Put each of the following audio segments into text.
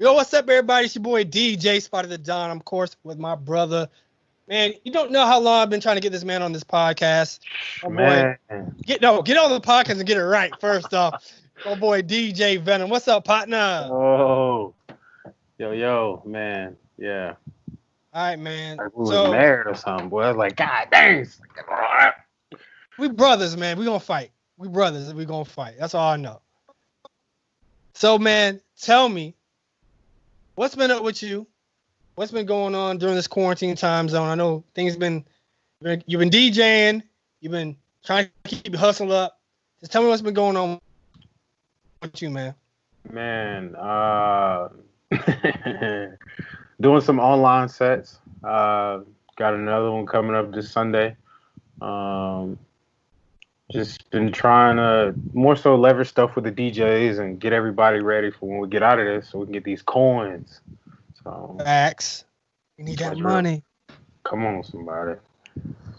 Yo, what's up, everybody? It's your boy DJ Spyda the Don. I'm, of course, with my brother. Man, you don't know how long I've been trying to get this man on this podcast. Oh, boy. Get on the podcast and get it right, first off. Oh, boy, DJ Venom. What's up, partner? Oh, yo, man. Yeah. All right, man. Like we was married or something, boy. I was like, God dang. We brothers, man. We gonna fight. We brothers. We gonna fight. That's all I know. So, man, tell me, what's been up with you? What's been going on during this quarantine time zone? I know you've been DJing. You've been trying to keep your hustle up. Just tell me what's been going on with you, man. Man, doing some online sets. Got another one coming up this Sunday. Just been trying to more so leverage stuff with the DJs and get everybody ready for when we get out of this so we can get these coins. So facts. You need that money. Come on, somebody.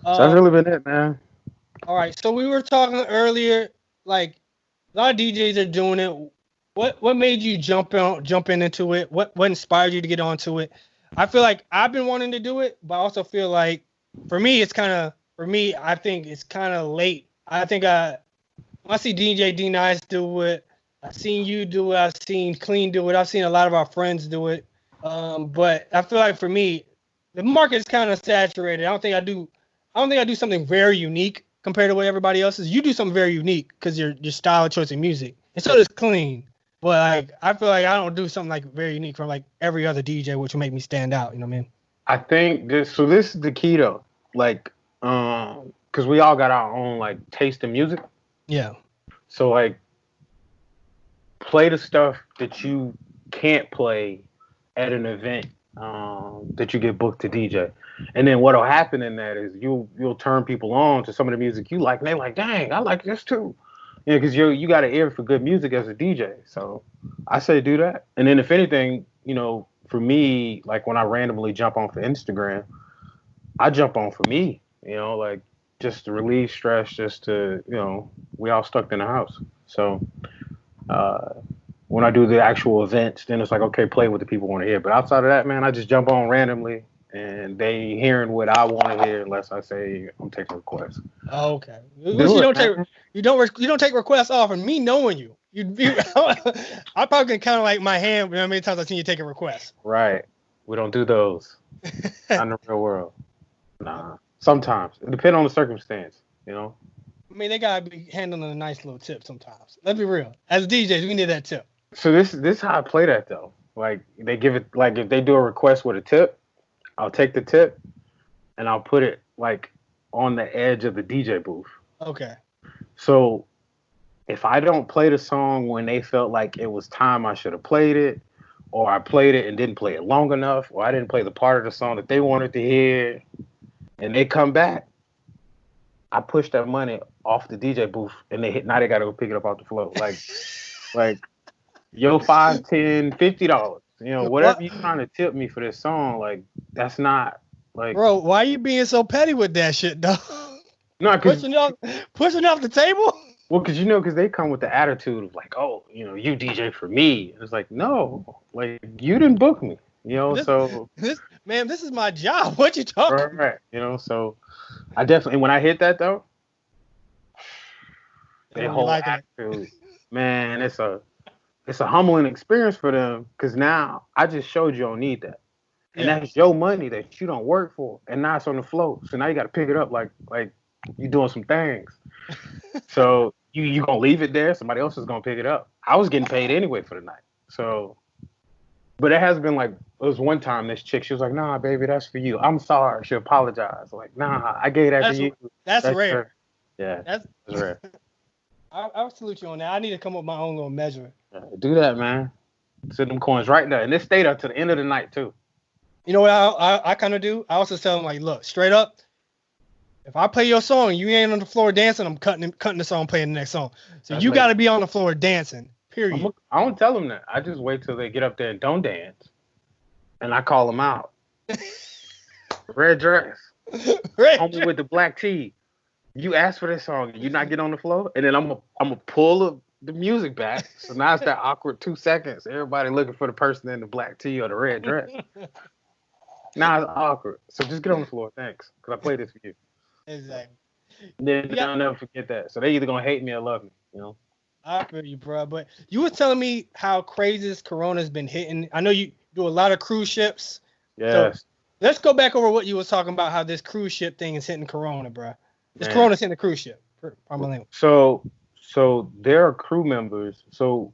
So that's really been it, man. All right. So we were talking earlier, like a lot of DJs are doing it. What made you jump in into it? What inspired you to get onto it? I feel like I've been wanting to do it, but I also feel like I think it's kind of late. I think when I see DJ D-Nice do it, I've seen you do it, I've seen Clean do it, I've seen a lot of our friends do it. But I feel like for me, the market is kind of saturated. I don't think I do something very unique compared to what everybody else is. You do something very unique because your style of choice in music. And so does Clean. But like I feel like I don't do something like very unique from like every other DJ, which will make me stand out. You know what I mean? I think this is the key though. Like, because we all got our own like taste in music. Yeah. So like, play the stuff that you can't play at an event that you get booked to DJ, and then what'll happen in that is you'll turn people on to some of the music you like, and they're like, dang, I like this too. Yeah, because you got an ear for good music as a DJ. So I say do that. And then if anything, for me, like when I randomly jump on for Instagram, I jump on for me, like just to relieve stress, just to, we all stuck in the house. So when I do the actual events, then it's like, okay, play what the people want to hear. But outside of that, man, I just jump on randomly. And they hearing what I want to hear, unless I say I'm taking requests. Oh, okay. You don't take requests off, and me knowing you, I probably can count on like my hand. How many times I've seen you taking requests? Right. We don't do those. Not in the real world. Nah. Sometimes it depends on the circumstance. I mean, they gotta be handling a nice little tip sometimes. Let's be real. As DJs, we need that tip. So this is how I play that though. Like they give it like if they do a request with a tip. I'll take the tip and I'll put it like on the edge of the DJ booth. Okay. So if I don't play the song when they felt like it was time I should have played it, or I played it and didn't play it long enough, or I didn't play the part of the song that they wanted to hear, and they come back, I push that money off the DJ booth and now they gotta go pick it up off the floor. Like yo, $5, $10, $50. Whatever you're trying to tip me for this song, like that's not like. Bro, why are you being so petty with that shit, though? No, pushing off the table. Well, because they come with the attitude of like, oh, you DJ for me. It's like, no, like you didn't book me, this is my job. What you talking? Right. So I definitely when I hit that though, their whole attitude, man, it's a humbling experience for them because now I just showed you don't need that. And that's your money that you don't work for. And now it's on the floor. So now you got to pick it up like you doing some things. So you going to leave it there. Somebody else is going to pick it up. I was getting paid anyway for the night. So, but it has been like, it was one time this chick, she was like, nah, baby, that's for you. I'm sorry. She apologized. Like, nah, I gave that to you. That's rare. Yeah, that's rare. I'll salute you on that. I need to come up with my own little measure. Do that, man. Send them coins right there. And this stayed up to the end of the night, too. You know what I kind of do? I also tell them, like, look, straight up, if I play your song and you ain't on the floor dancing, I'm cutting the song, playing the next song. So you got to be on the floor dancing, period. I don't tell them that. I just wait till they get up there and don't dance. And I call them out. Red dress. Homie with the black tee. You asked for this song, you not get on the floor, and then I'm gonna pull the music back. So now it's that awkward 2 seconds. Everybody looking for the person in the black tee or the red dress. Now it's awkward. So just get on the floor, thanks, because I played this for you. Exactly. Then I'll never forget that. So they either gonna hate me or love me, you know. I feel you, bro. But you were telling me how crazy this Corona's been hitting. I know you do a lot of cruise ships. Yes. So let's go back over what you was talking about. How this cruise ship thing is hitting Corona, bro. This Corona's hitting the cruise ship. So there are crew members. So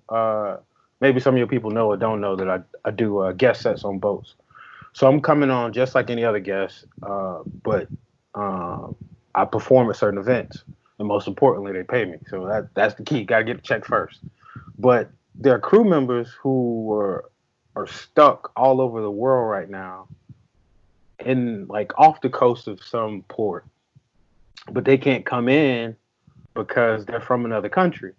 maybe some of your people know or don't know that I do guest sets on boats. So I'm coming on just like any other guest, but I perform at certain events, and most importantly, they pay me. So that's the key. Got to get the check first. But there are crew members who are stuck all over the world right now, in like off the coast of some port, but they can't come in because they're from another country,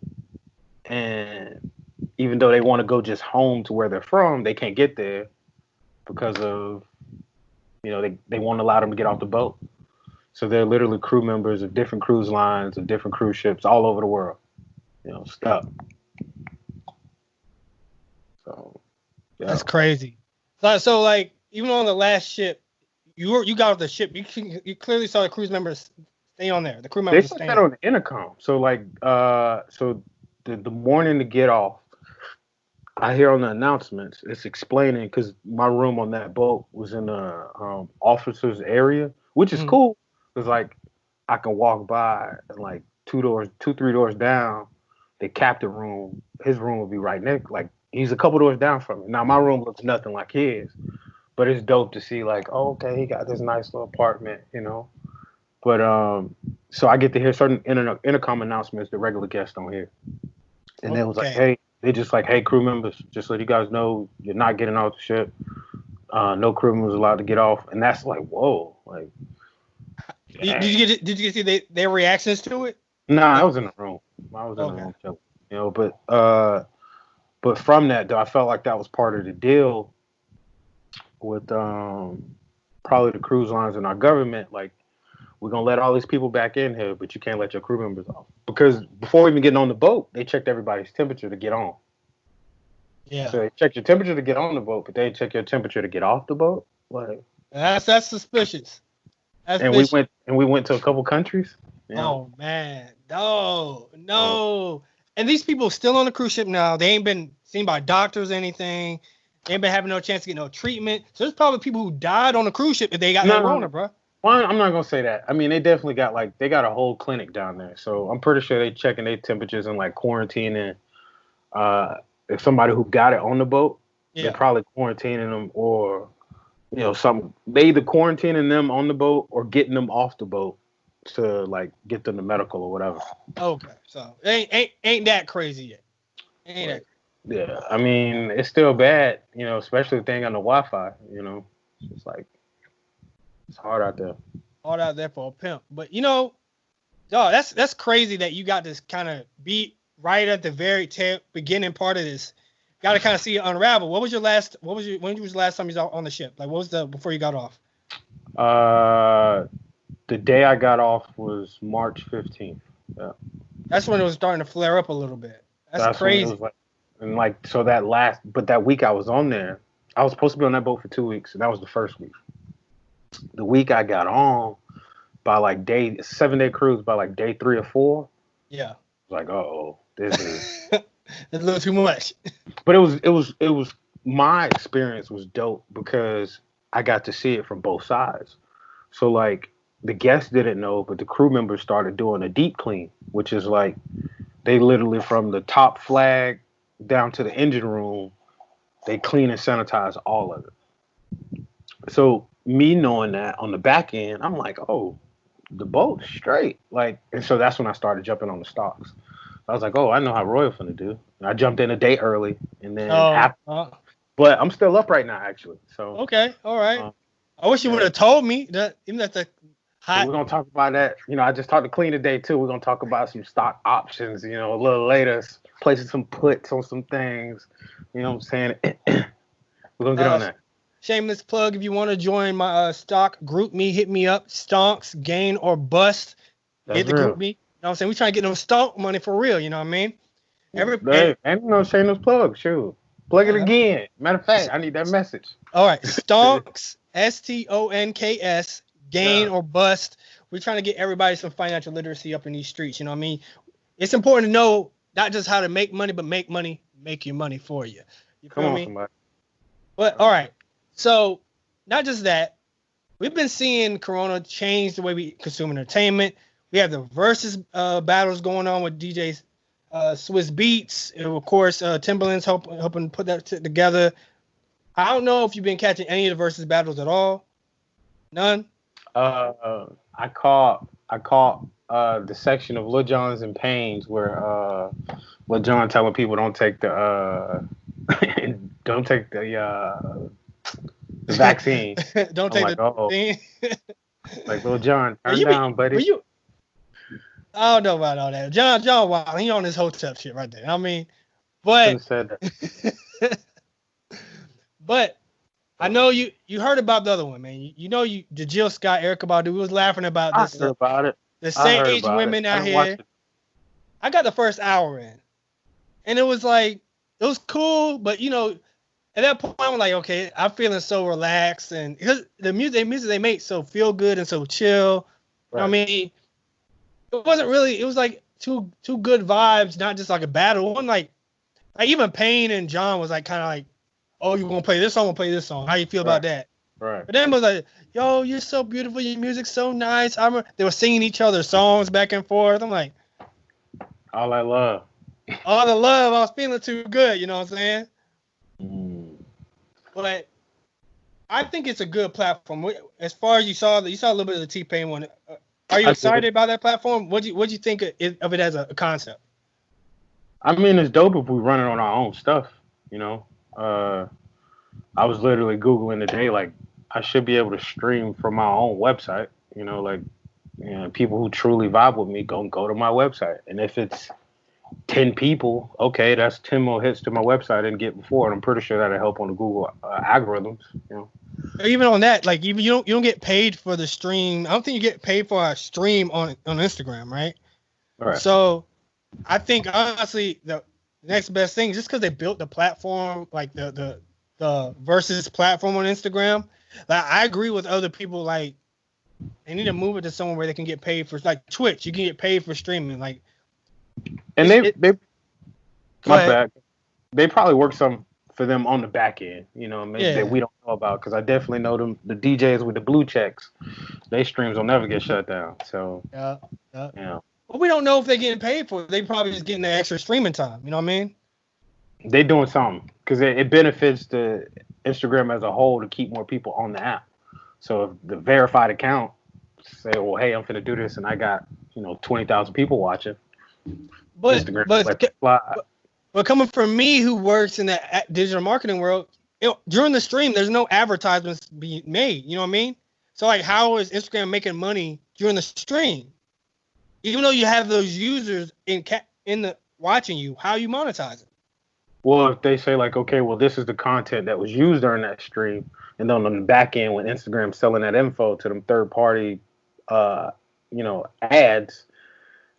and even though they want to go just home to where they're from, they can't get there because of, they won't allow them to get off the boat. So they're literally crew members of different cruise lines, of different cruise ships all over the world, stuck. So yeah. That's crazy. So like, even on the last ship, you got off the ship. You clearly saw the cruise members stay on there. The crew members they put that on the intercom. So like, so the morning to get off, I hear on the announcements, it's explaining, because my room on that boat was in the officer's area, which is cool, because like I can walk by and like 3 doors down, the captain room, his room would be right next, like he's a couple doors down from me. Now my room looks nothing like his, but it's dope to see like, oh, okay, he got this nice little apartment, But so I get to hear certain intercom announcements that regular guests don't hear, and they was like, hey. They just like, hey, crew members, just let you guys know you're not getting off the ship. No crew members allowed to get off, and that's like, whoa, like. Did you get to see their reactions to it? Nah, I was in the room. I was in the room, but from that though, I felt like that was part of the deal with probably the cruise lines and our government, like. We're going to let all these people back in here, but you can't let your crew members off. Because before even getting on the boat, they checked everybody's temperature to get on. Yeah. So they checked your temperature to get on the boat, but they check your temperature to get off the boat. Like, that's suspicious. We went to a couple countries. Oh, man. No. And these people still on the cruise ship now. They ain't been seen by doctors or anything. They ain't been having no chance to get no treatment. So there's probably people who died on the cruise ship if they got no corona, bro. Well, I'm not gonna say that. I mean, they definitely got they got a whole clinic down there, so I'm pretty sure they checking their temperatures and like quarantining. If somebody who got it on the boat, they're probably quarantining them, or they either quarantining them on the boat or getting them off the boat to like get them to medical or whatever. Okay, so ain't that crazy yet? Ain't that? Yeah, I mean, it's still bad, especially if they ain't got no Wi-Fi. It's like. It's hard out there. Hard out there for a pimp. But dog, that's crazy that you got this kind of beat right at the very beginning part of this. Got to kind of see it unravel. When was the last time you was on the ship? Like, what was before you got off? The day I got off was March 15th. Yeah. That's when it was starting to flare up a little bit. That's crazy. So that week I was on there, I was supposed to be on that boat for 2 weeks, and that was the first week. The week I got on, by like 7-day cruise, by like day 3 or 4. Yeah. Like, this is it's a little too much. But it was my experience was dope because I got to see it from both sides. So like the guests didn't know, but the crew members started doing a deep clean, which is like they literally from the top flag down to the engine room, they clean and sanitize all of it. So me knowing that on the back end, I'm like, oh, the boat's straight. Like, and so that's when I started jumping on the stocks. I was like, oh, I know how Royal finna do. And I jumped in a day early, and then but I'm still up right now, actually. So okay, all right. I wish you would have told me that. Even that's a hot. So we're gonna talk about that. I just talked to Clean today too. We're gonna talk about some stock options. A little later, placing some puts on some things. You know what I'm saying? We're gonna get on that. Shameless plug. If you want to join my stock group me, hit me up. Stonks, gain or bust. Hit the group me. You know what I'm saying? We trying to get no stock money for real. You know what I mean? Ain't no shameless plug. Shoot. Plug it again. Matter of fact, I need that message. All right. Stonks, STONKS, gain or bust. We're trying to get everybody some financial literacy up in these streets. You know what I mean? It's important to know not just how to make money, but make money, make your money for you. You feel me? Somebody. But all right. So not just that, we've been seeing Corona change the way we consume entertainment. We have the versus battles going on with DJs, Swiss Beats, and of course Timbaland's helping put that together. I don't know if you've been catching any of the versus battles at all. None. I caught the section of Lil Jon's and Payne's where Lil Jon telling people don't take the vaccine. Don't take the vaccine. Like Lil Jon, turn down, buddy. I don't know about all that. John, wow, he on his hotep shit right there. I mean, but but I know you heard about the other one, man. You know the Jill Scott, Erykah Badu. We was laughing about this. I heard about it. The sage women out here. I got the first hour in, and it was cool, but you know, at that point I'm like, okay, I'm feeling so relaxed, and because the music they make so feel good and so chill. Right. I mean, it wasn't really. It was like two good vibes, not just like a battle. One like even Payne and John was like kind of like, oh, you gonna play this song? I'm gonna play this song. How you feel about that? Right. But then it was like, yo, you're so beautiful. Your music's so nice. They were singing each other's songs back and forth. I'm like, all that love. All the love. I was feeling too good. You know what I'm saying? But I think it's a good platform. As far as you saw a little bit of the T-Pain one. Are you excited about that platform? What'd you think of it as a concept? I mean, it's dope if we run it on our own stuff. You know, I was literally Googling today, like, I should be able to stream from my own website. You know, like, you know, people who truly vibe with me go to my website. And if it's 10 people, okay, that's 10 more hits to my website I didn't get before. And I'm pretty sure that'll help on the Google algorithms, you know. Even on that, like, even you don't get paid for the stream. I don't think you get paid for a stream on Instagram, right? Right. So I think honestly the next best thing, just because they built the platform, like the versus platform on Instagram, like I agree with other people, like they need to move it to somewhere where they can get paid for, like Twitch. You can get paid for streaming, like. And they my bad. They probably work some for them on the back end, you know, maybe that we don't know about, because I definitely know them, the DJs with the blue checks, their streams will never get shut down. So yeah. Well, we don't know if they're getting paid for it. They probably just getting the extra streaming time. You know what I mean? They doing something because it benefits the Instagram as a whole to keep more people on the app. So if the verified account say, well, hey, I'm finna do this, and I got 20,000 people watching. But coming from me, who works in the digital marketing world, during the stream, there's no advertisements being made. You know what I mean? So like, how is Instagram making money during the stream? Even though you have those users in the watching you, how you monetize it? Well, if they say like, okay, well, this is the content that was used during that stream, and then on the back end, when Instagram's selling that info to them third party, ads,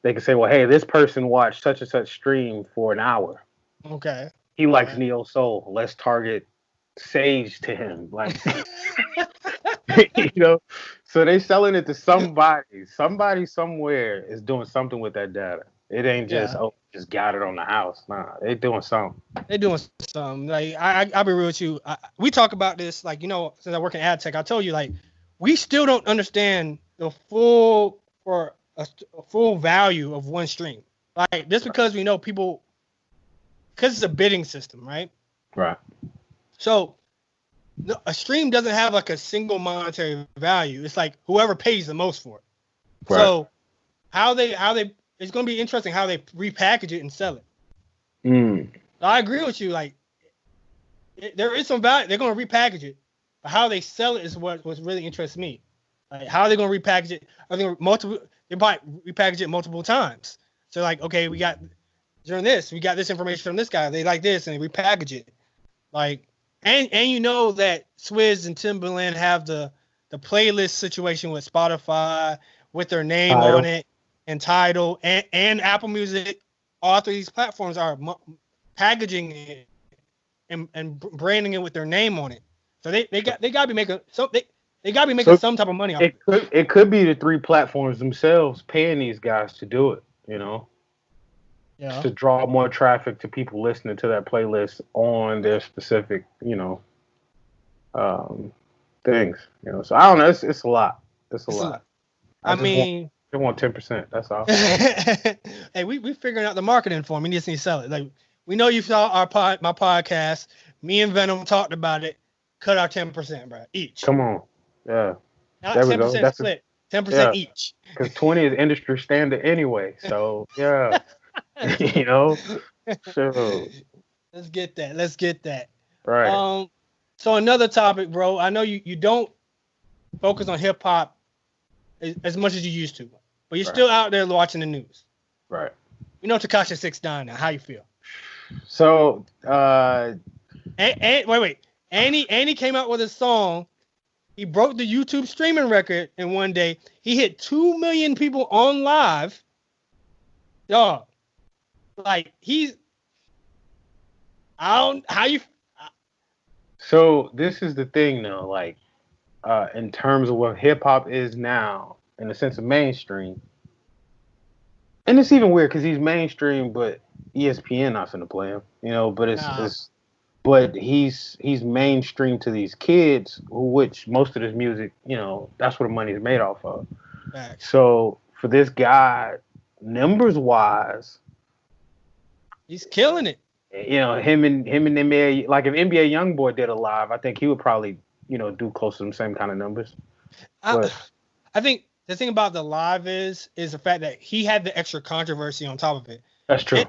they can say, well, hey, this person watched such and such stream for an hour. Okay. He likes Neo Soul. Let's target Sage to him. Like, so they selling it to somebody. Somebody somewhere is doing something with that data. It ain't just, just got it on the house. Nah, they doing something. They doing something. Like, I'll be real with you. We talk about this, like, since I work in ad tech, I told you, like, we still don't understand the full value of one stream. Like, just because we know people, because it's a bidding system, right? Right. So a stream doesn't have like a single monetary value. It's like whoever pays the most for it. Right. So how they it's going to be interesting how they repackage it and sell it. I agree with you. Like, there is some value. They're going to repackage it, but how they sell it is what really interests me. Like, how are they going to repackage it? I think they might repackage it multiple times. So like, okay, we got this information from this guy. They like this, and they repackage it. Like, and that Swizz and Timbaland have the playlist situation with Spotify with their name on it, and Tidal and Apple Music. all three of these platforms are packaging it and branding it with their name on it. So they got to be making they got to be making some type of money off it. It could be the three platforms themselves paying these guys to do it, Yeah. to draw more traffic to people listening to that playlist on their specific, things. So I don't know. It's a lot. It's a lot. I mean, they want 10%. That's all. Hey, we figuring out the marketing for him. We just need to sell it. Like, we know you saw my podcast. Me and Venom talked about it. Cut our 10%, bro, each. Come on. Yeah. Not 10% split. 10% each. Because 20 is industry standard anyway. So yeah. So let's get that. Right. So another topic, bro. I know you don't focus on hip hop as much as you used to, but you're still out there watching the news. Right. You know Tekashi 6ix9ine now. How you feel? So wait. Andy came out with a song. He broke the YouTube streaming record in one day. He hit 2 million people on live. Dog. Like, So this is the thing though, like, in terms of what hip hop is now, in the sense of mainstream, and it's even weird because he's mainstream, but ESPN not gonna play him, but he's mainstream to these kids, which most of this music, that's what the money is made off of. Facts. So for this guy, numbers wise, he's killing it. Him and NBA, like if NBA YoungBoy did a live, I think he would probably, do close to the same kind of numbers. I think the thing about the live is the fact that he had the extra controversy on top of it. That's true.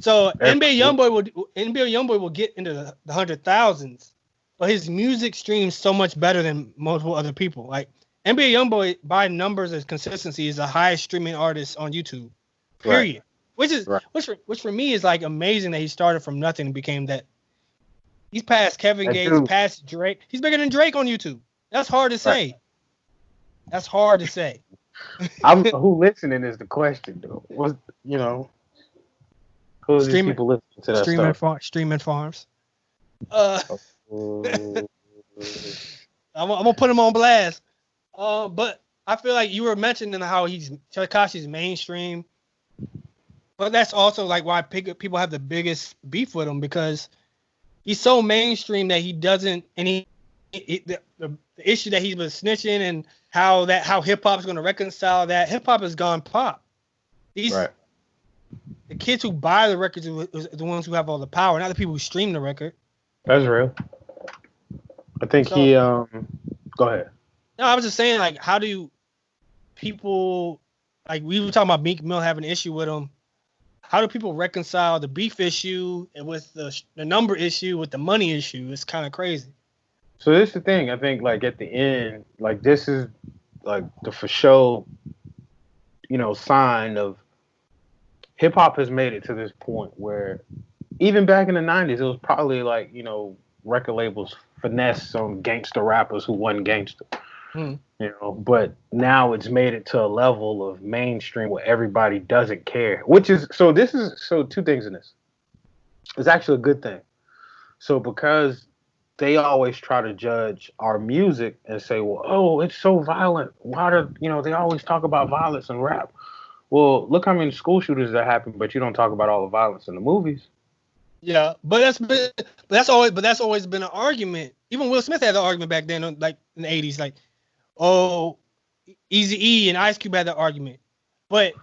So NBA YoungBoy will get into the 100,000s, but his music streams so much better than multiple other people. Like NBA YoungBoy, by numbers and consistency, is the highest streaming artist on YouTube. Period. Right. Which for me is like amazing that he started from nothing and became that. He's past Kevin Gates, past Drake. He's bigger than Drake on YouTube. That's hard to say. Right. That's hard to say. Who listening is the question, though. Who are these people listening to that stuff? Streaming farms. I'm gonna put him on blast. But I feel like you were mentioning how Tekashi's mainstream. But that's also like why people have the biggest beef with him, because he's so mainstream that he doesn't, and the issue that he's been snitching and how hip hop is going to reconcile that. Hip hop has gone pop. The kids who buy the records are the ones who have all the power, not the people who stream the record. That's real. I think go ahead. No, I was just saying, like, how do people, like, we were talking about Meek Mill having an issue with him. How do people reconcile the beef issue with the number issue with the money issue? It's kind of crazy. So this is the thing. I think, like, at the end, like, this is like the for show, sign of hip hop has made it to this point where even back in the 90s, it was probably like, record labels finesse some gangster rappers who wasn't gangster. But now it's made it to a level of mainstream where everybody doesn't care, so two things in this. It's actually a good thing. So because they always try to judge our music and say, well, oh, it's so violent. Why do, they always talk about violence in rap. Well, look how many school shooters that happen, but you don't talk about all the violence in the movies. Yeah, but that's always been an argument. Even Will Smith had an argument back then, like in the 80s, like, oh, Eazy-E and Ice Cube had that argument. But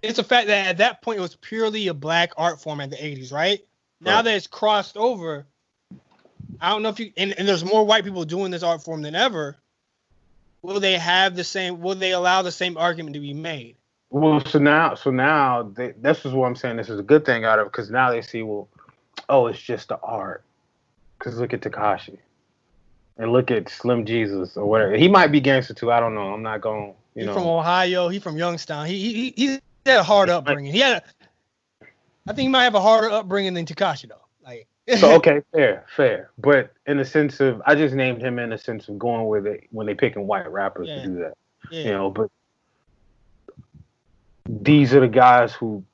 it's a fact that at that point it was purely a black art form in the 80s, right? Now that it's crossed over, I don't know if and there's more white people doing this art form than ever. Will they allow the same argument to be made? Well, so now this is what I'm saying. This is a good thing out of it, because now they see, well, oh, it's just the art. Because look at Tekashi. And look at Slim Jesus or whatever. He might be gangster too. I don't know. I'm not going. He's from Ohio. He's from Youngstown. He had a hard upbringing. I think he might have a harder upbringing than Tekashi though. Like. So okay, fair. But in the sense of, I just named him in the sense of going with it when they picking white rappers to do that. Yeah. But these are the guys who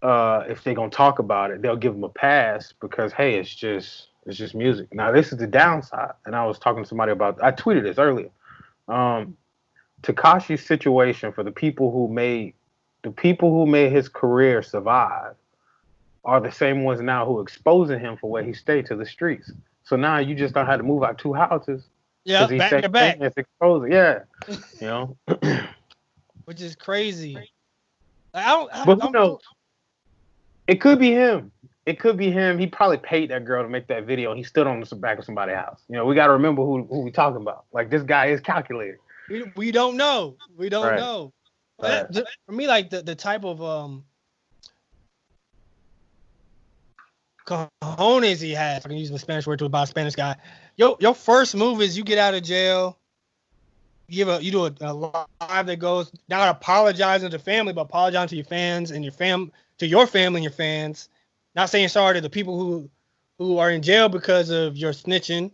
if they're gonna talk about it, they'll give him a pass because hey, it's just music. Now this is the downside, and I was talking to somebody about. I tweeted this earlier. Um, Tekashi's situation for the people who made his career survive are the same ones now who exposing him for where he stayed to the streets. So now you just don't have to move out 2 houses Yeah, because he back said to back, that's exposing. Yeah, you know. which is crazy. Like, I don't. But who I'm knows? It could be him. It could be him. He probably paid that girl to make that video, and he stood on the back of somebody's house. We got to remember who we talking about. Like this guy is calculated. we don't know. We don't Right. know. Right. But for me, like the type of cojones he has. I can use the Spanish word to about a Spanish guy. Your first move is you get out of jail. You do a live that goes not apologizing to the family, but apologizing to your fans and to your family and your fans. Not saying sorry to the people who are in jail because of your snitching.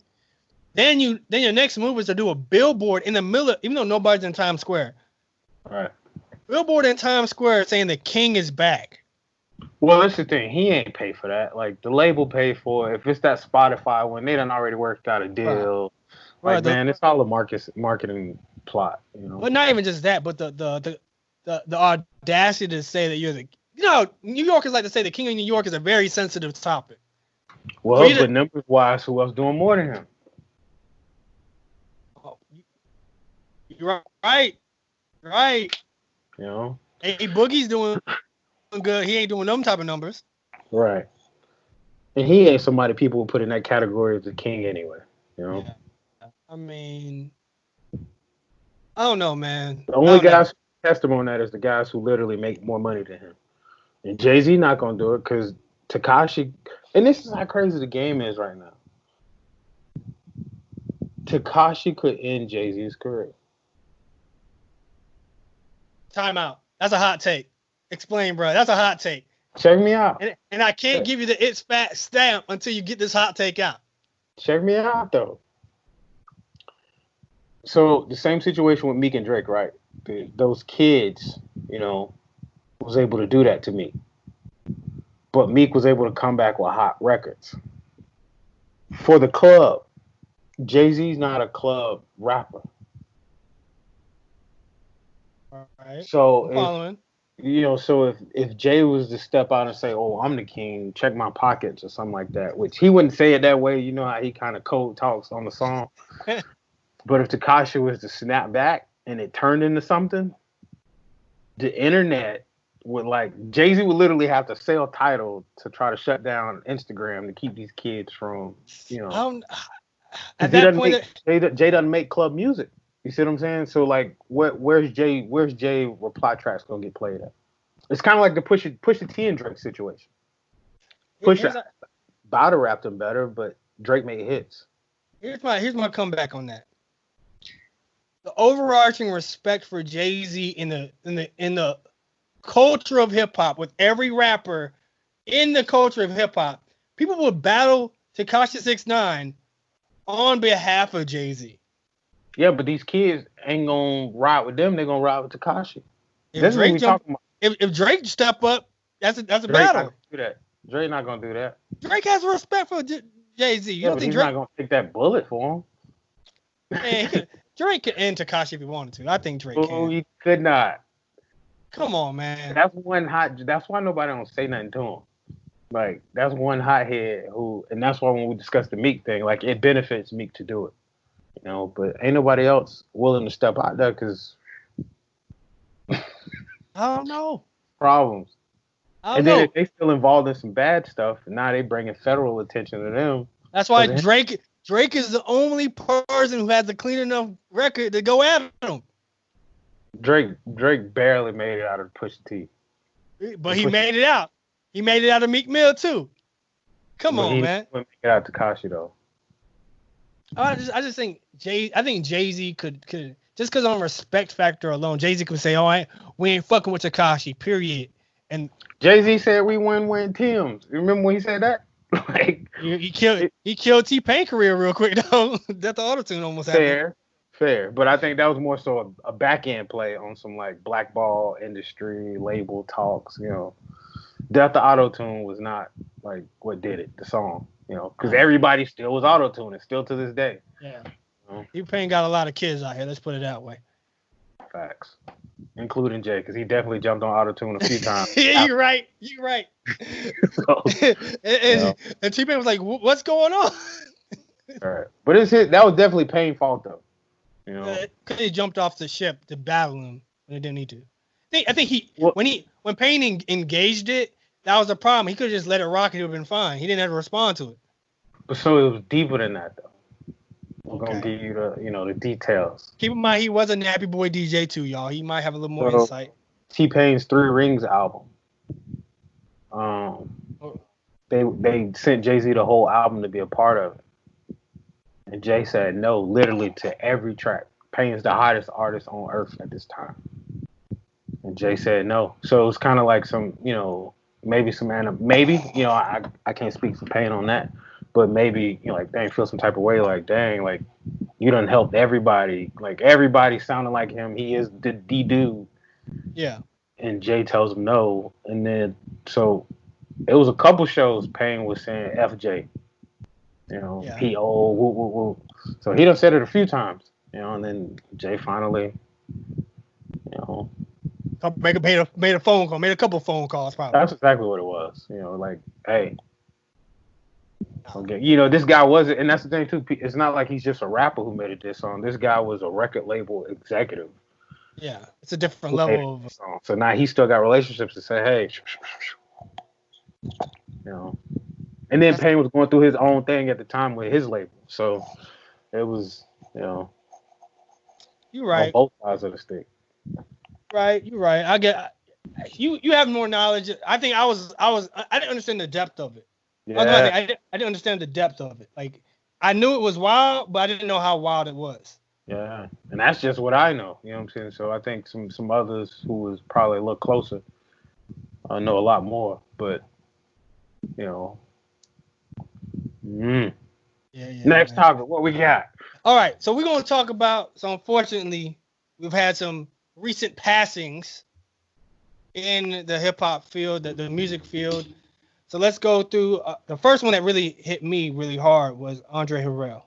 Then your next move is to do a billboard in the middle of, even though nobody's in Times Square. Right. Billboard in Times Square saying the king is back. Well, that's the thing. He ain't pay for that. Like the label paid for it. If it's that Spotify one, they done already worked out a deal. Right. Like man, it's all a marketing plot. But not even just that, but the audacity to say that you're the, New Yorkers like to say the king of New York is a very sensitive topic. Well, but numbers wise, who else doing more than him? You're right. Right. Hey, Boogie's doing good. He ain't doing them type of numbers. Right. And he ain't somebody people would put in that category as the king anyway. Yeah. I mean, I don't know, man. The only guys who testimony on that is the guys who literally make more money than him. And Jay-Z not gonna do it because Tekashi, and this is how crazy the game is right now. Tekashi could end Jay-Z's career. Time out. That's a hot take. Explain, bro. That's a hot take. Check me out. And I can't give you the it's fat stamp until you get this hot take out. Check me out, though. So the same situation with Meek and Drake, right? Those kids, was able to do that to Meek. But Meek was able to come back with hot records. For the club, Jay-Z's not a club rapper. All right. So if Jay was to step out and say, "Oh, I'm the king, check my pockets" or something like that, which he wouldn't say it that way, you know how he kind of code talks on the song. But if Tekashi was to snap back and it turned into something, the internet would Jay-Z would literally have to sell Tidal to try to shut down Instagram to keep these kids from, At that point, Jay doesn't make club music. You see what I'm saying? So where's Jay reply tracks gonna get played at? It's kind of like the Pusha T and Drake situation. Pusha battle rapped him better, but Drake made hits. Here's my comeback on that. The overarching respect for Jay-Z in the culture of hip hop, with every rapper in the culture of hip hop, people would battle Tekashi 6ix9ine on behalf of Jay-Z. Yeah, but these kids ain't gonna ride with them. They're gonna ride with Tekashi. If Drake step up, that's a Drake battle. Not gonna do that. Drake not gonna do that. Drake has respect for Jay-Z. You don't think he's Drake not gonna take that bullet for him? Man, Drake could end Tekashi if he wanted to. I think Drake can. Oh, he could not. Come on, man. That's why nobody don't say nothing to him. Like, that's one hothead and that's why when we discuss the Meek thing, it benefits Meek to do it. But ain't nobody else willing to step out there because I don't know. Problems. And then they still involved in some bad stuff, and now they bringing federal attention to them. That's why Drake is the only person who has a clean enough record to go at him. Drake barely made it out of Pusha T. But he made it out. He made it out of Meek Mill too. Come on, man. He make it out to Tekashi though. I just think Jay-Z could just because on respect factor alone, Jay-Z could say, "Oh, we ain't fucking with Tekashi." Period. And Jay-Z said we win Tim's. You remember when he said that? he killed T-Pain career real quick though. That the auto-tune almost happened. Fair. But I think that was more so a back end play on some blackball industry label talks. Death of Auto-Tune was not like what did it, the song, you know, because everybody still was auto-tuning, still to this day. Yeah. You know? T-Pain got a lot of kids out here. Let's put it that way. Facts. Including Jay, because he definitely jumped on auto-tune a few times. Yeah, you're right. So, and T-Pain was like, "What's going on?" right. But that was definitely Pain's fault though. You know, because he jumped off the ship to battle him when he didn't need to. I think when Pain engaged it, that was the problem. He could have just let it rock and it would have been fine. He didn't have to respond to it. So it was deeper than that though. We're gonna give you the details. Keep in mind he was a Nappy Boy DJ too, y'all. He might have a little more insight. T-Pain's 3 Rings album. They sent Jay-Z the whole album to be a part of it. And Jay said no, literally to every track. Pain's the hottest artist on earth at this time. And Jay said no. So it was kind of like some, maybe I can't speak for Pain on that. But maybe, like, dang, feel some type of way, like, dang, like, you done helped everybody. Like, everybody sounding like him. He is the dude. Yeah. And Jay tells him no. And then, so, it was a couple shows Pain was saying FJ. He old, woo, woo, woo. So, he done said it a few times, and then Jay finally, made a phone call, made a couple phone calls, probably. That's exactly what it was. Like, hey. Okay. This guy wasn't, and that's the thing too. It's not like he's just a rapper who made a diss song. This guy was a record label executive. Yeah, it's a different level of song. So now he still got relationships to say, hey, And then Pain was going through his own thing at the time with his label, so it was, You're right. On both sides of the stick. Right, you're right. I get you. You have more knowledge. I think I didn't understand the depth of it. Yeah. I didn't understand the depth of it. Like, I knew it was wild, but I didn't know how wild it was. Yeah, and that's just what I know. You know what I'm saying? So I think some others who was probably a little closer know a lot more. But Yeah. Next topic, what we got? All right, so we're gonna talk about. So unfortunately, we've had some recent passings in the hip hop field, the music field. So let's go through. The first one that really hit me really hard was Andre Harrell.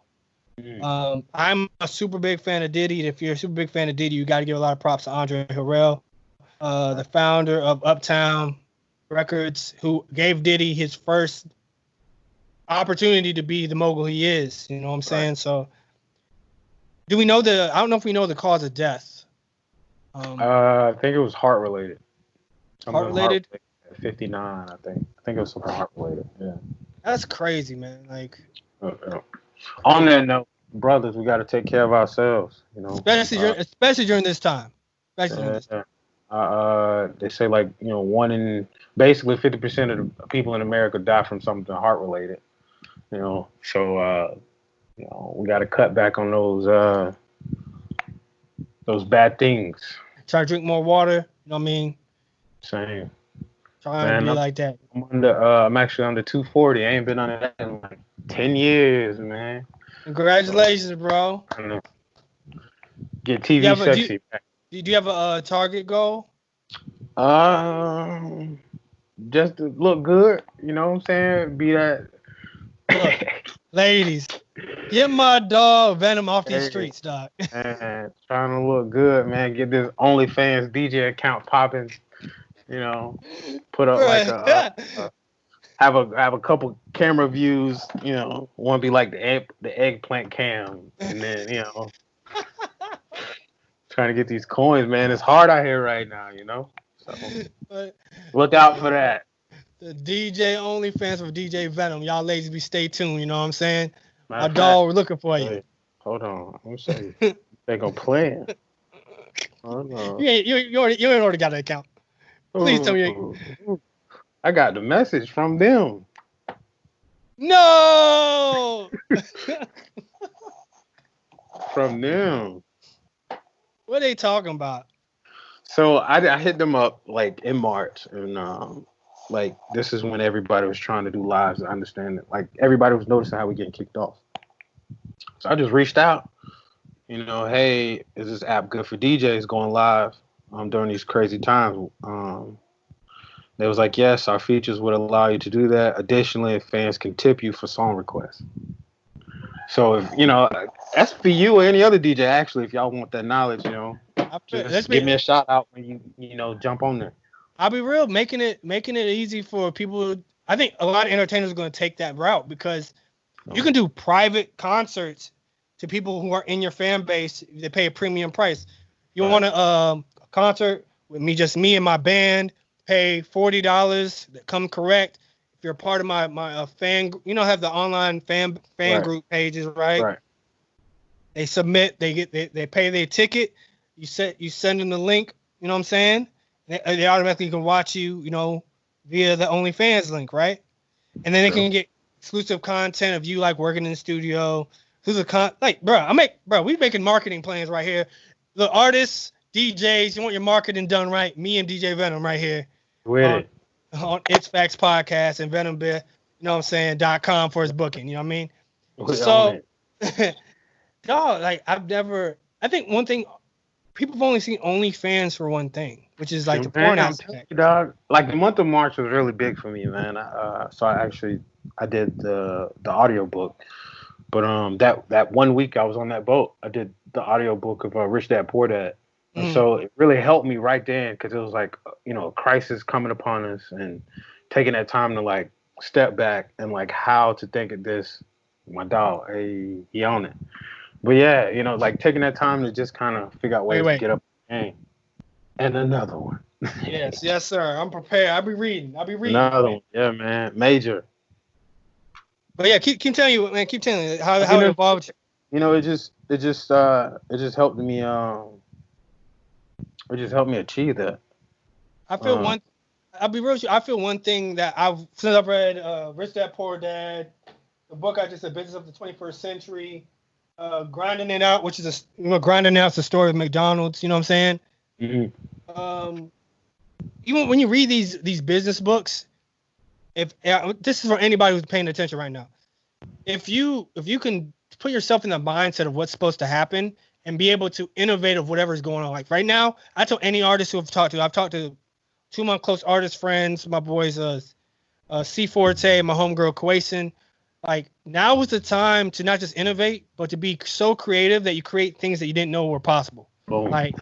I'm a super big fan of Diddy. If you're a super big fan of Diddy, you got to give a lot of props to Andre Harrell, the founder of Uptown Records, who gave Diddy his first opportunity to be the mogul he is. You know what I'm saying? Right. So, I don't know if we know the cause of death. I think it was heart related. Heart related? 59, I think. I think it was something heart related. Yeah. That's crazy, man. Like. On that note, brothers, we got to take care of ourselves. Especially during this time. They say basically 50% of the people in America die from something heart related. So we got to cut back on those bad things. Try to drink more water. You know what I mean? Same. Trying to be like that. I'm actually under 240. I ain't been on that in like 10 years, man. Congratulations, bro. I know. Get TV sexy. Do you have a target goal? Just to look good. You know what I'm saying? Be that. Look, ladies, get my dog Venom off these streets, dog. Man, trying to look good, man. Get this OnlyFans DJ account popping. Put up have a couple camera views. Want to be like the eggplant cam, and then trying to get these coins, man. It's hard out here right now, So look out for that. The DJ OnlyFans for DJ Venom. Y'all ladies, stay tuned. You know what I'm saying? My dog, we're looking for you. Hold on, let me show you. They gonna play it. Hold on. You already got an account. Please tell me. I got the message from them. No. From them. What are they talking about? So I hit them up like in March, and this is when everybody was trying to do lives. I understand it. Like everybody was noticing how we getting kicked off. So I just reached out. Hey, is this app good for DJs going live during these crazy times? They was like, yes, our features would allow you to do that. Additionally, fans can tip you for song requests. So if that's for you or any other DJ. Actually, if y'all want that knowledge, just give me a shout out when you jump on there. I'll be real, making it easy for people. I think a lot of entertainers are going to take that route because you can do private concerts to people who are in your fan base. They pay a premium price. You want a concert with me and my band, pay $40. Come correct. If you're a part of my fan, have the online fan group pages, right? Right. They submit. They pay their ticket. You send them the link. You know what I'm saying? They automatically can watch you, via the OnlyFans link, right? And then they can get exclusive content of you like working in the studio. We making marketing plans right here. The artists, DJs, you want your marketing done right? Me and DJ Venom right here. On It's Facts Podcast and Venom Bear, .com for his booking. You know what I mean? So, dog, I think one thing, people have only seen OnlyFans for one thing, which is like the porn aspect. Dog, like the month of March was really big for me, man. So I did the audio book, but that 1 week I was on that boat, I did the audio book of Rich Dad Poor Dad. And so it really helped me right then because it was like, a crisis coming upon us and taking that time to like step back and like how to think of this. My dog, he on it. But yeah, like taking that time to just kind of figure out ways to get up the game. And another one. Yes, sir. I'm prepared. I'll be reading. Another one. Yeah, man. Major. But yeah, keep telling you, man. Keep telling you how it evolved. It just helped me. It just helped me achieve that. I feel I'll be real with you. I feel one thing that since I've read Rich Dad Poor Dad, the book I just said, Business of the 21st Century, Grinding It Out, which is Grinding Out's the story of McDonald's. You know what I'm saying? Mm-hmm. Even when you read these business books, if this is for anybody who's paying attention right now, if you can put yourself in the mindset of what's supposed to happen and be able to innovate of whatever's going on. Like right now, I tell any artist who I've talked to two of my close artist friends, my boys, C Forte, my homegirl Quason. Like now is the time to not just innovate, but to be so creative that you create things that you didn't know were possible. Boom. Like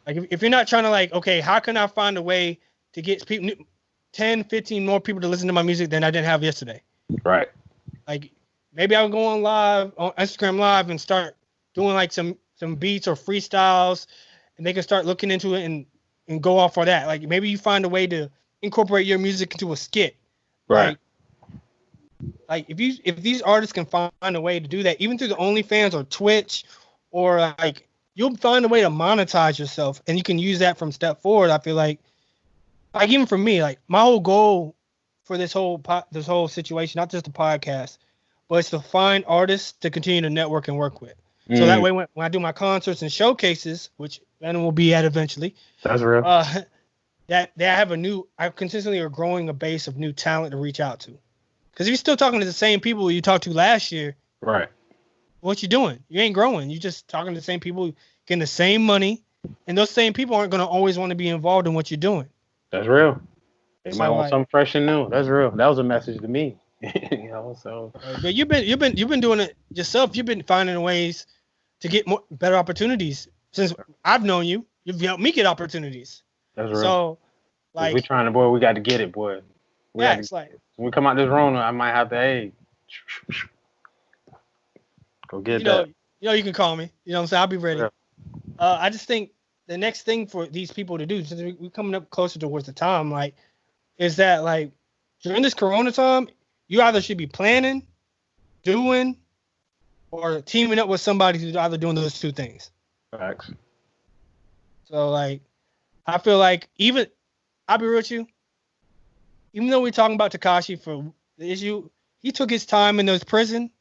if you're not trying to okay, how can I find a way to get people 10, 15 more people to listen to my music than I didn't have yesterday? Right. Like maybe I'll go on Instagram Live and start doing like some beats or freestyles, and they can start looking into it and go off for that. Like maybe you find a way to incorporate your music into a skit. Right. Like if these artists can find a way to do that, even through the OnlyFans or Twitch, or like you'll find a way to monetize yourself, and you can use that from step forward. I feel like even for me, like my whole goal for this whole situation, not just the podcast, but it's to find artists to continue to network and work with. So that way, when I do my concerts and showcases, which Venom will be at eventually, that's real. That I consistently are growing a base of new talent to reach out to. Because if you're still talking to the same people you talked to last year, right? What you doing? You ain't growing. You just talking to the same people, getting the same money, and those same people aren't going to always want to be involved in what you're doing. That's real. They might want something fresh and new. That's real. That was a message to me. So. But you've been doing it yourself. You've been finding ways to get better opportunities since I've known you. You've helped me get opportunities. That's real. So, like, we're trying to, boy. We got to get it, boy. It's like when we come out this Rona, I might have to, go get that. You can call me. You know what I'm saying? I'll be ready. Yeah. I just think the next thing for these people to do, since we're coming up closer towards the time, like, is that like during this Corona time, you either should be planning, doing, or teaming up with somebody who's either doing those two things. Facts. So like, I feel like I'll be real with you. Even though we're talking about Tekashi for the issue, he took his time in those prison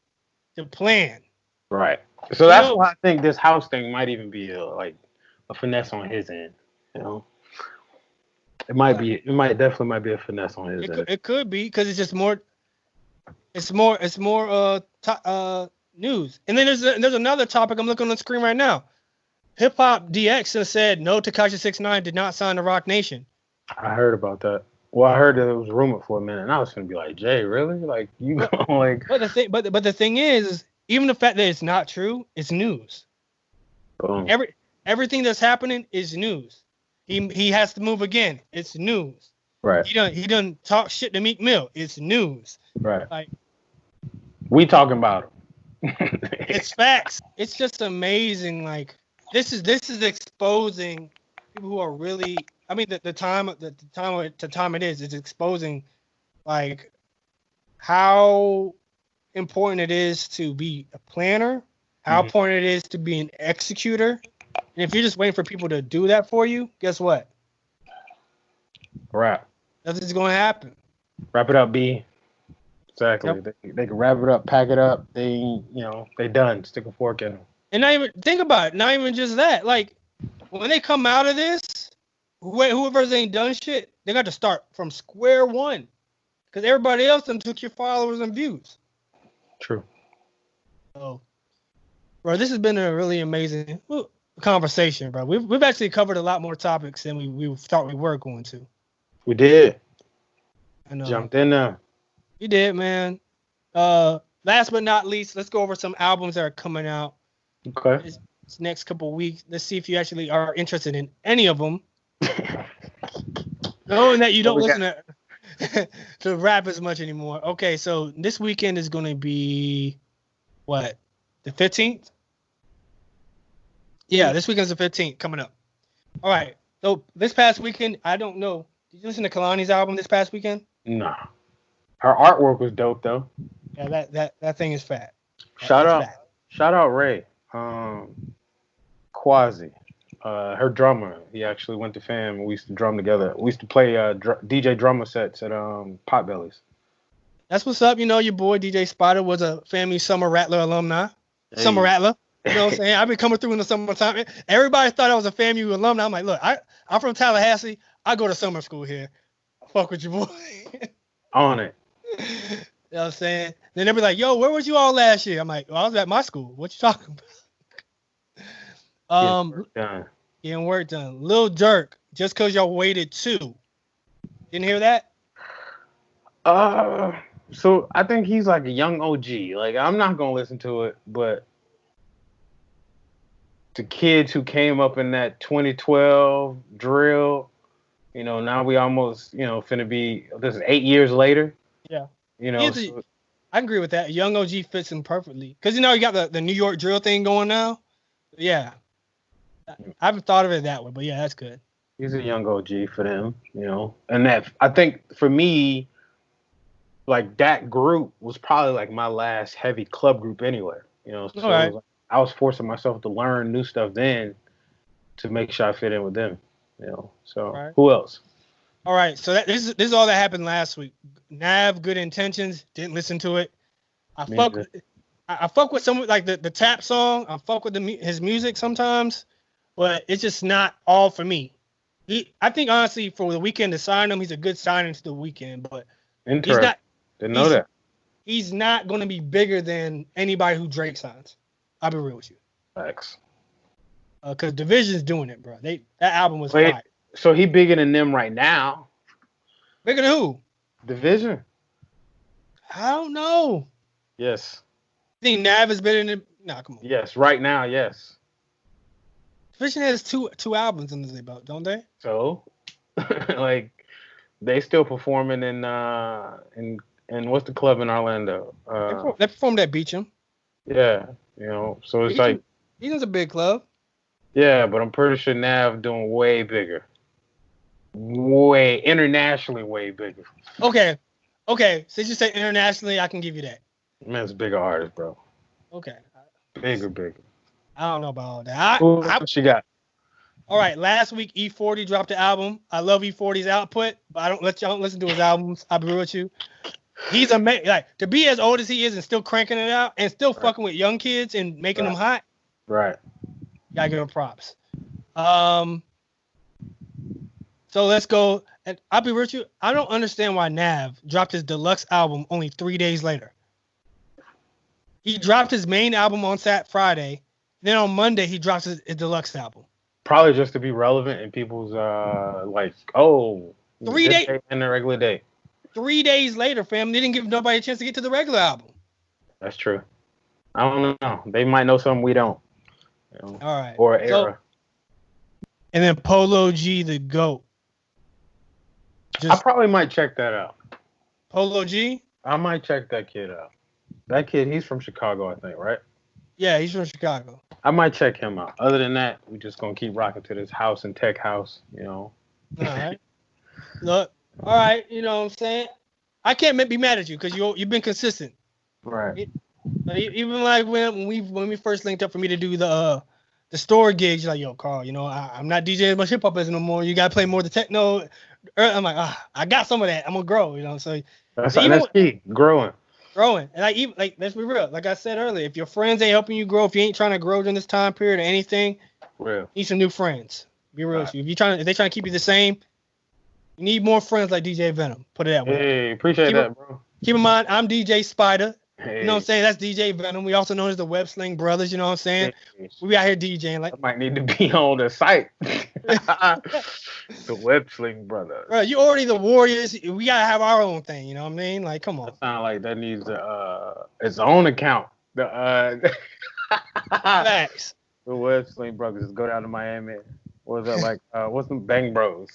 to plan. Right. So that's why I think this house thing might even be a finesse on his end. It might definitely be a finesse on his end. It could be because it's just more. It's more news. And then there's another topic I'm looking on the screen right now. Hip Hop DX has said no, Tekashi 6ix9ine did not sign to Roc Nation. I heard about that. Well, I heard that it was rumored for a minute, and I was gonna be like, Jay, really? Like you going like? But the thing is even the fact that it's not true, it's news. Boom. Everything that's happening is news. He has to move again. It's news. Right. He done talk shit to Meek Mill. It's news. Right. Like we talking about him. It's facts. It's just amazing. Like this is exposing people who are really. I mean, the time it is. It's exposing like how important it is to be a planner. How important it is to be an executor. And if you're just waiting for people to do that for you, guess what? Wrap. Nothing's going to happen. Wrap it up, B. Exactly. Yep. They can wrap it up, pack it up. They done. Stick a fork in them. And not even think about it. Not even just that. Like when they come out of this, whoever's ain't done shit, they got to start from square one, because everybody else done took your followers and views. True. So, bro, this has been a really amazing conversation, bro. We've actually covered a lot more topics than we thought we were going to. We did. I know. Jumped in there. You did, man. Last but not least, let's go over some albums that are coming out. Okay. This next couple of weeks. Let's see if you actually are interested in any of them. Knowing that you don't listen to rap as much anymore. Okay, so this weekend is going to be what? The 15th? Yeah, this weekend's the 15th coming up. All right. So this past weekend, I don't know. Did you listen to Kalani's album this past weekend? Nah. Her artwork was dope though. Yeah, that thing is fat. Shout out Ray. Quasi. Her drummer. He actually went to fam. We used to drum together. We used to play DJ drummer sets at Potbellies. That's what's up. You know, your boy DJ Spyda was a Family Summer Rattler alumni. Hey. Summer Rattler. You know what I'm saying? I've been coming through in the summertime. Everybody thought I was a FAMU alumni. I'm like, look, I'm from Tallahassee. I go to summer school here. Fuck with your boy. On it. You know what I'm saying? Then they'll be like, yo, where was you all last year? I'm like, well, I was at my school. What you talking about? Getting work done. Lil Durk, just because y'all waited 2. Didn't hear that? So I think he's like a young OG. Like, I'm not going to listen to it, but the kids who came up in that 2012 drill, now we almost, finna be, this is 8 years later. Yeah. I agree with that. Young OG fits him perfectly. Because, you got the New York drill thing going now. Yeah. I haven't thought of it that way, but yeah, that's good. He's a young OG for them, And that, I think for me, like that group was probably like my last heavy club group anyway. So right. I was forcing myself to learn new stuff then to make sure I fit in with them. So right. Who else? All right, so this is all that happened last week. Nav, Good Intentions, didn't listen to it. I fuck with some like the tap song. I fuck with his music sometimes, but it's just not all for me. I think honestly for the Weeknd to sign him, he's a good signing to the Weeknd, but he's not. Didn't know that. He's not going to be bigger than anybody who Drake signs. I'll be real with you. Facts. Because Division's doing it, bro. That album was fire. So he bigger than them right now. Bigger than who? Division. I don't know. Yes. You think Nav is better than? Nah, come on. Yes, right now, yes. Division has two albums in the belt, don't they? So, like, they still performing in what's the club in Orlando? They performed at Beecham. Yeah, so it's like Beecham's a big club. Yeah, but I'm pretty sure Nav doing way bigger. Way internationally way bigger. Okay. Since you say internationally, I can give you that. Man's a bigger artist, bro. Okay. Bigger. I don't know about all that. What you got? All right. Last week, E40 dropped the album. I love E40's output, but I don't listen to his albums. I'll be real with you. He's amazing. Like to be as old as he is and still cranking it out and still fucking with young kids and making them hot. Right. Gotta give him props. So let's go. And I'll be real with you. I don't understand why Nav dropped his deluxe album only 3 days later. He dropped his main album on Friday. Then on Monday, he drops his deluxe album. Probably just to be relevant in people's like, oh, 3 days and the regular day. 3 days later, fam, they didn't give nobody a chance to get to the regular album. That's true. I don't know. They might know something we don't. All right. Or era. And then Polo G, the GOAT. I probably might check that out. Polo G? I might check that kid out. That kid, he's from Chicago, I think, right? Yeah, he's from Chicago. I might check him out. Other than that, we're just going to keep rocking to this house and tech house, you know. All right. Look, all right, you know what I'm saying? I can't be mad at you because you've been consistent. Right. Even like when we first linked up for me to do the store gigs, you're like, yo, Carl, you know, I'm not DJing much hip hop no more. You gotta play more the techno. I'm like, I got some of that. I'm gonna grow, you know. So that's key, growing. And let's be real. Like I said earlier, if your friends ain't helping you grow, if you ain't trying to grow during this time period or anything, real. Need some new if they trying to keep you the same, you need more friends like DJ Venom. Put it that way. Hey, appreciate that, bro. Keep in mind, I'm DJ Spyda. Hey. You know what I'm saying? That's DJ Venom. We also known as the Web Sling Brothers. You know what I'm saying? Hey. We out here DJing. Like, I might need to be on the site. The Web Sling Brothers. Bro, you already the Warriors. We gotta have our own thing. You know what I mean? Like, come on. That sound like that needs its own account. Facts. The Web Sling Brothers. Just go down to Miami. What was that like? What's the Bang Bros?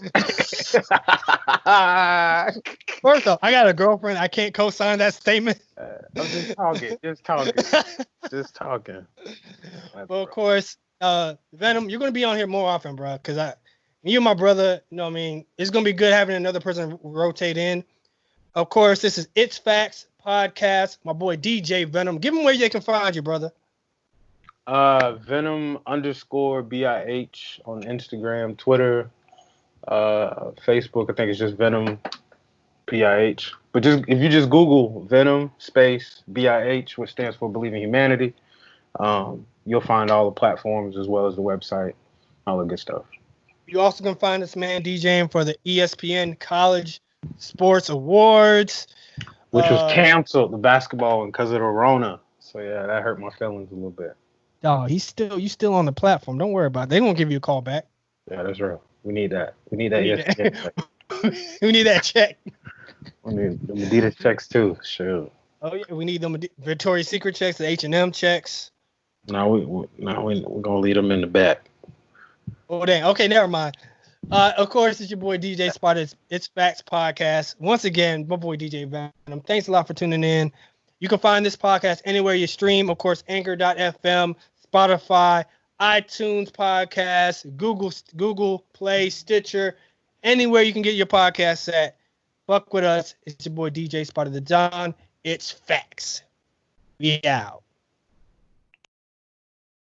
First off, I got a girlfriend. I can't co-sign that statement. I'm just talking. Well, of course, Venom, you're gonna be on here more often, bro. Cause you and my brother, you know what I mean? It's gonna be good having another person rotate in. Of course, this is It's Facts Podcast. My boy DJ Venom. Give them where they can find you, brother. Venom_BIH on Instagram, Twitter, Facebook. I think it's just Venom BIH. But if you just Google Venom space BIH, which stands for Believe in Humanity, you'll find all the platforms as well as the website, all the good stuff. You also can find this man DJing for the ESPN College Sports Awards, which was canceled, the basketball, because of the Rona. So yeah, that hurt my feelings a little bit. Oh, you still on the platform. Don't worry about it. They won't give you a call back. Yeah, that's real. We need that. We need that. We need that check. We need the Adidas checks too. Sure. Oh yeah, we need them Victoria's Secret checks, the H&M checks. No, we're gonna leave them in the back. Oh dang. Okay, never mind. Of course, it's your boy DJ Spyda. It's Facts Podcast. Once again, my boy DJ Venom. Thanks a lot for tuning in. You can find this podcast anywhere you stream. Of course, Anchor.fm, Spotify, iTunes Podcast, Google Play, Stitcher, anywhere you can get your podcasts at. Fuck with us. It's your boy DJ Spyda the Don. It's Facts. We out.